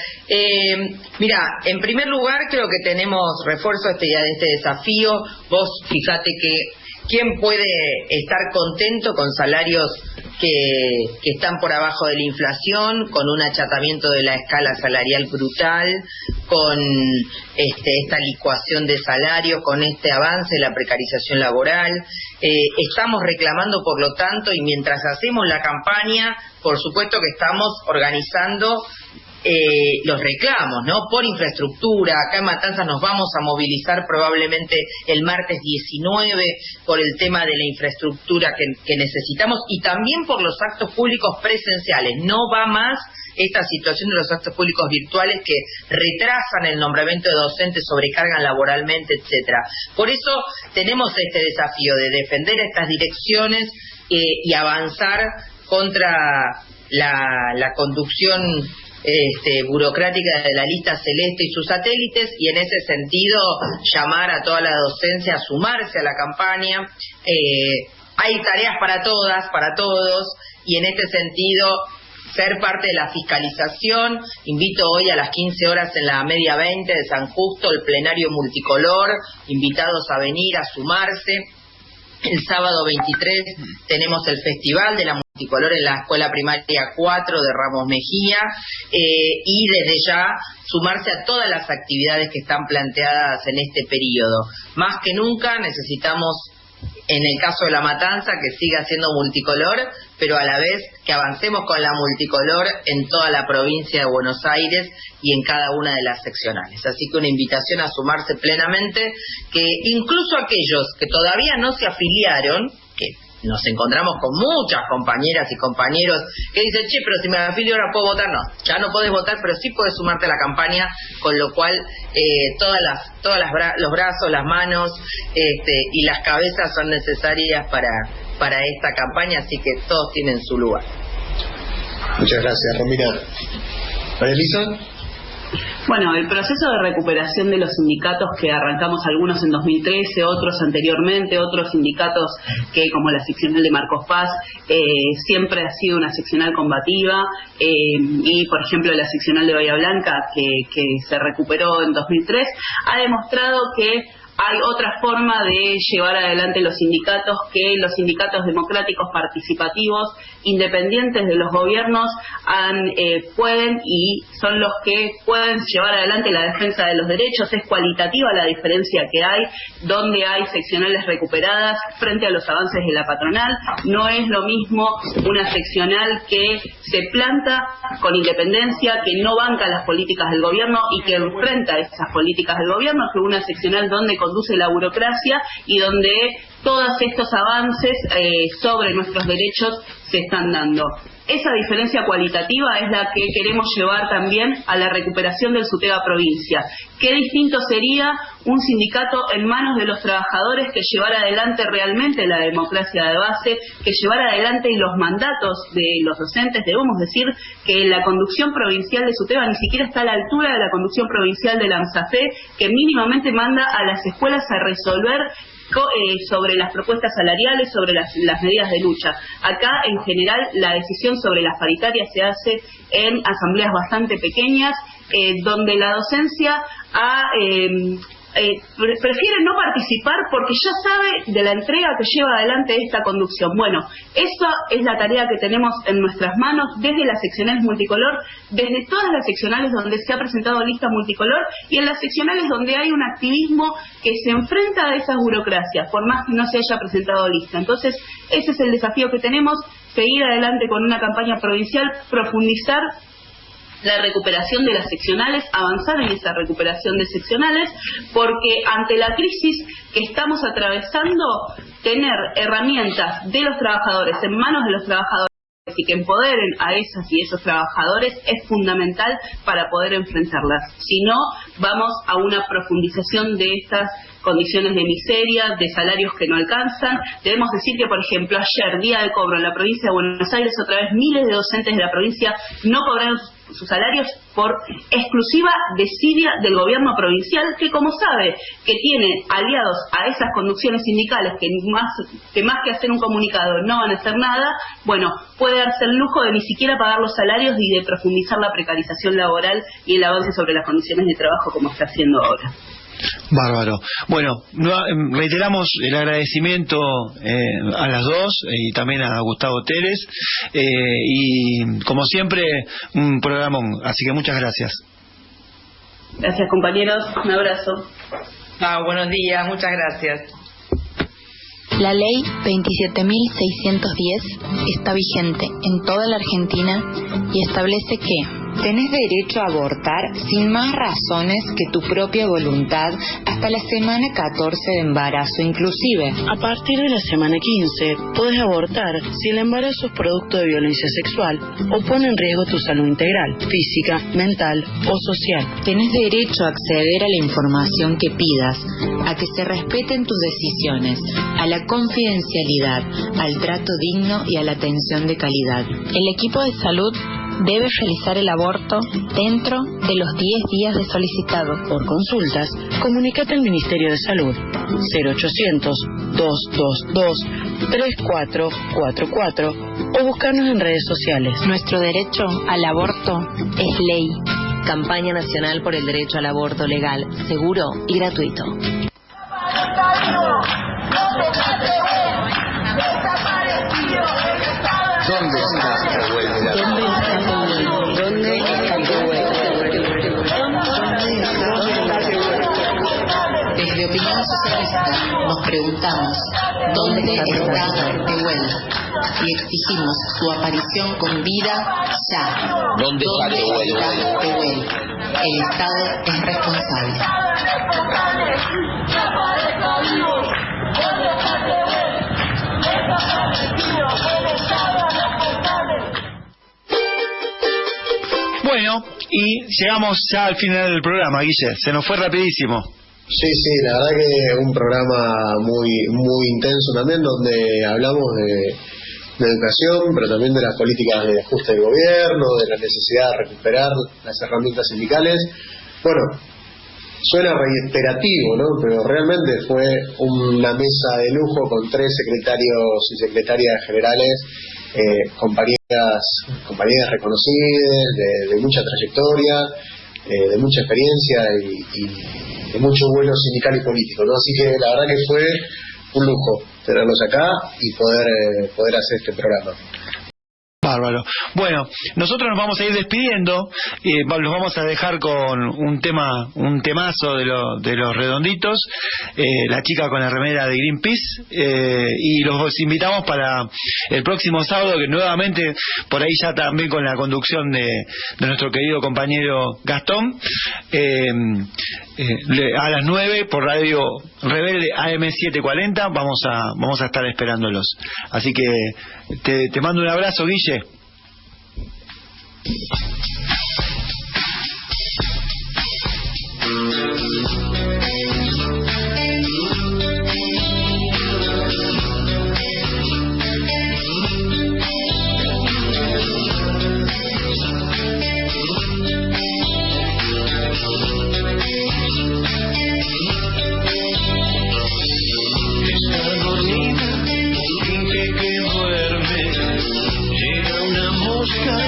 Mira, en primer lugar creo que tenemos refuerzo de este desafío. Vos fíjate que ¿Quién puede estar contento con salarios que están por abajo de la inflación, con un achatamiento de la escala salarial brutal, con esta licuación de salarios, con este avance de la precarización laboral? Estamos reclamando, por lo tanto, y mientras hacemos la campaña, por supuesto que estamos organizando los reclamos, ¿no? Por infraestructura. Acá en Matanzas nos vamos a movilizar probablemente el martes 19 por el tema de la infraestructura que necesitamos, y también por los actos públicos presenciales. No va más esta situación de los actos públicos virtuales que retrasan el nombramiento de docentes, sobrecargan laboralmente, etcétera. Por eso tenemos este desafío de defender estas direcciones y avanzar contra la conducción burocrática de la lista celeste y sus satélites, y en ese sentido llamar a toda la docencia a sumarse a la campaña. Hay tareas para todas, para todos, y en este sentido ser parte de la fiscalización. Invito hoy a las 15 horas en la media 20 de San Justo el plenario multicolor, invitados a venir a sumarse. El sábado 23 tenemos el festival de la multicolor en la Escuela Primaria 4 de Ramos Mejía, y desde ya sumarse a todas las actividades que están planteadas en este periodo. Más que nunca necesitamos, en el caso de La Matanza, que siga siendo multicolor, pero a la vez que avancemos con la multicolor en toda la provincia de Buenos Aires y en cada una de las seccionales. Así que una invitación a sumarse plenamente, que incluso aquellos que todavía no se afiliaron, que nos encontramos con muchas compañeras y compañeros que dicen, che, pero si me afilio ahora puedo votar. No, ya no podés votar, pero sí podés sumarte a la campaña, con lo cual los brazos, las manos y las cabezas son necesarias para esta campaña, así que todos tienen su lugar. Muchas gracias, Romina. María Elisa. Bueno, el proceso de recuperación de los sindicatos, que arrancamos algunos en 2013, otros anteriormente, otros sindicatos que, como la seccional de Marcos Paz, siempre ha sido una seccional combativa, y por ejemplo la seccional de Bahía Blanca, que se recuperó en 2003, ha demostrado que hay otra forma de llevar adelante los sindicatos, que los sindicatos democráticos participativos, independientes de los gobiernos, pueden y son los que pueden llevar adelante la defensa de los derechos. Es cualitativa la diferencia que hay, donde hay seccionales recuperadas frente a los avances de la patronal. No es lo mismo una seccional que se planta con independencia, que no banca las políticas del gobierno y que enfrenta esas políticas del gobierno, que una seccional donde conduce la burocracia y donde todos estos avances sobre nuestros derechos se están dando. Esa diferencia cualitativa es la que queremos llevar también a la recuperación del SUTEBA provincia. Qué distinto sería un sindicato en manos de los trabajadores que llevara adelante realmente la democracia de base, que llevara adelante los mandatos de los docentes. Debemos decir que la conducción provincial de SUTEBA ni siquiera está a la altura de la conducción provincial de la AMSAFE, que mínimamente manda a las escuelas a resolver sobre las propuestas salariales, sobre las medidas de lucha. Acá, en general, la decisión sobre las paritarias se hace en asambleas bastante pequeñas, donde la docencia prefiere no participar porque ya sabe de la entrega que lleva adelante esta conducción. Bueno, esa es la tarea que tenemos en nuestras manos desde las seccionales multicolor, desde todas las seccionales donde se ha presentado lista multicolor y en las seccionales donde hay un activismo que se enfrenta a esas burocracias, por más que no se haya presentado lista. Entonces, ese es el desafío que tenemos, seguir adelante con una campaña provincial, profundizar la recuperación de las seccionales, avanzar en esa recuperación de seccionales, porque ante la crisis que estamos atravesando, tener herramientas de los trabajadores, en manos de los trabajadores, y que empoderen a esas y esos trabajadores es fundamental para poder enfrentarlas. Si no, vamos a una profundización de estas condiciones de miseria, de salarios que no alcanzan. Debemos decir que, por ejemplo, ayer, día de cobro en la provincia de Buenos Aires, otra vez miles de docentes de la provincia no cobraron sus salarios por exclusiva desidia del gobierno provincial, que como sabe que tiene aliados a esas conducciones sindicales que más que hacer un comunicado no van a hacer nada, bueno, puede darse el lujo de ni siquiera pagar los salarios y de profundizar la precarización laboral y el avance sobre las condiciones de trabajo como está haciendo ahora. Bárbaro. Bueno, reiteramos el agradecimiento a las dos y también a Gustavo Teres y como siempre un programón, así que muchas gracias. Gracias, compañeros, un abrazo. Buenos días, muchas gracias. La ley 27.610 está vigente en toda la Argentina y establece que tenés derecho a abortar sin más razones que tu propia voluntad hasta la semana 14 de embarazo inclusive. A partir de la semana 15 podés abortar si el embarazo es producto de violencia sexual o pone en riesgo tu salud integral, física, mental o social. Tenés derecho a acceder a la información que pidas, a que se respeten tus decisiones, a la confidencialidad, al trato digno y a la atención de calidad. El equipo de salud debe realizar el aborto dentro de los 10 días de solicitado. Por consultas, comunícate al Ministerio de Salud 0800-222-3444 o buscarnos en redes sociales. Nuestro derecho al aborto es ley. Campaña Nacional por el Derecho al Aborto Legal, Seguro y Gratuito. ¿Dónde está Tehuel? ¿Dónde está Tehuel? Desde Opinión Socialista nos preguntamos ¿dónde está Tehuel? Y exigimos su aparición con vida ya. ¿Dónde está Tehuel? El Estado es responsable. Bueno, y llegamos ya al final del programa, Guille. Se nos fue rapidísimo. Sí, la verdad que un programa muy intenso también, donde hablamos de educación, pero también de las políticas de ajuste del gobierno, de la necesidad de recuperar las herramientas sindicales. Bueno, suena reiterativo, ¿no? Pero realmente fue una mesa de lujo con 3 secretarios y secretarias generales, compañeras reconocidas, de mucha trayectoria, de mucha experiencia y de mucho vuelo sindical y político, ¿no? Así que la verdad que fue un lujo tenerlos acá y poder hacer este programa. Bárbaro. Bueno, nosotros nos vamos a ir despidiendo y los vamos a dejar con un temazo de los Redonditos, La chica con la remera de Greenpeace, y los invitamos para el próximo sábado, que nuevamente por ahí ya también con la conducción de nuestro querido compañero Gastón, a las 9 por Radio Rebelde AM740 vamos a estar esperándolos. Así que te mando un abrazo, Guille.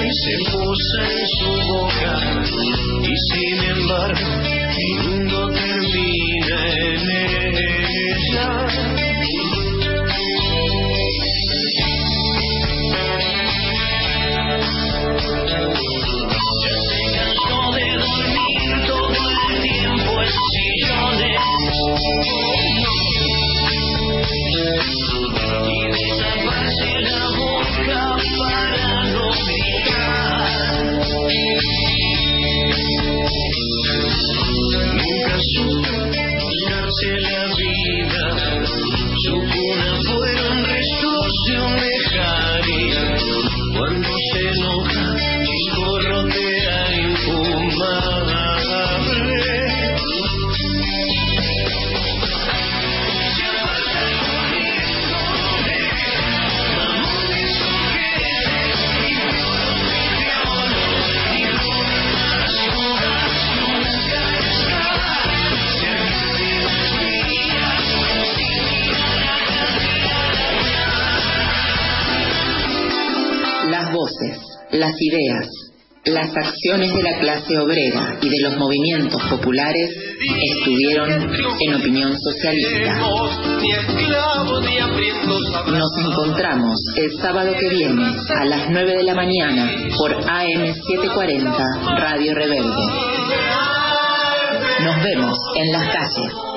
Se posa en su boca y sin embargo mi mundo termina en ella. Ya se cansó de dormir todo el tiempo en sillones y de taparse la boca para no nunca supo buscarse la vida, su cuna fueron restos de un dejaría. Cuando se enoja, chisporrotea infumable. Las voces, las ideas, Las acciones de la clase obrera y de los movimientos populares estuvieron en Opinión Socialista. Nos encontramos el sábado que viene a las 9 de la mañana por AM 740 Radio Rebelde. Nos vemos en las calles.